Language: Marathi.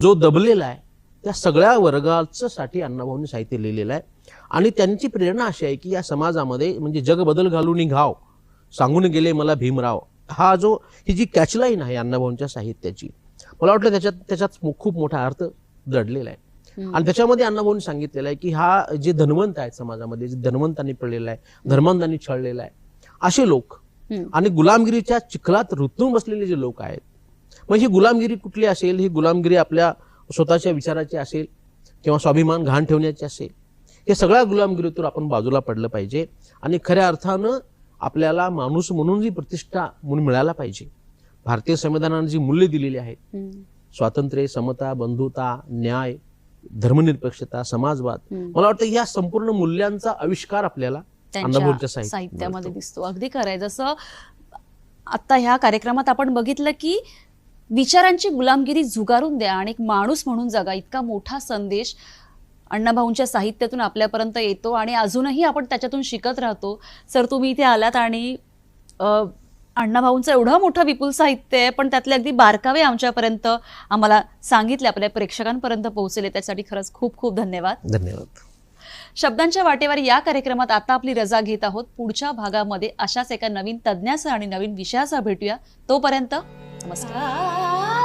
जो दबलेला आहे त्या सगळ्या वर्गाचं साठी अण्णाभाऊंनी साहित्य लिहिलेलं आहे. आणि त्यांची प्रेरणा अशी आहे की या समाजामध्ये म्हणजे जग बदल घालून घाव सांगून गेले मला भीमराव, ही जी कॅचलाईन आहे अण्णाभाऊंच्या साहित्याची, मला वाटतं त्याच्यात खूप मोठा अर्थ दडलेला आहे. आणि त्याच्यामध्ये अण्णाभाऊंनी सांगितलेलं आहे की हा जे धनवंत आहेत समाजामध्ये, जे धनवंतांनी पडलेला आहे, धर्मांतांनी छळलेला आहे, असे लोक आणि गुलामगिरीच्या चिखलात रुतून बसलेले जे लोक आहेत, म्हणजे ही गुलामगिरी कुठली असेल, ही गुलामगिरी आपल्या स्वतःच्या विचाराची असेल किंवा स्वाभिमान घाण ठेवण्याची असेल, हे सगळ्या गुलामगिरीतून आपण बाजूला पडलं पाहिजे आणि खऱ्या अर्थानं आपल्याला माणूस म्हणून जी प्रतिष्ठा म्हणून मिळायला पाहिजे. भारतीय संविधानाने जी मूल्य दिलेली आहेत, स्वातंत्र्य, समता, बंधुता, न्याय, धर्मनिरपेक्षता, समाजवाद, मला वाटतं या संपूर्ण मूल्यांचा आविष्कार आपल्याला अण्णाभाऊंच्या साहित्यामध्ये दिसतो. अगदी खरंय. जसं आता ह्या कार्यक्रमात आपण बघितलं की विचारांची गुलामगिरी झुगारून द्या आणि एक माणूस म्हणून जगा, इतका मोठा संदेश अण्णाभाऊंच्या साहित्यातून आपल्यापर्यंत येतो आणि अजूनही आपण त्याच्यातून शिकत राहतो. सर, तुम्ही इथे आलात आणि अण्णाभाऊंचं एवढं मोठं विपुल साहित्य आहे, पण त्यातले अगदी बारकावे आमच्यापर्यंत आम्हाला सांगितले, आपल्या प्रेक्षकांपर्यंत पोहोचले, त्यासाठी खरंच खूप खूप धन्यवाद. धन्यवाद. शब्दांच्या वाटेवर या कार्यक्रमात आता आपली रजा घेत आहोत. पुढच्या भागामध्ये अशाच एका नवीन तज्ञासह आणि नवीन विषयासह भेटूया. तोपर्यंत नमस्कार.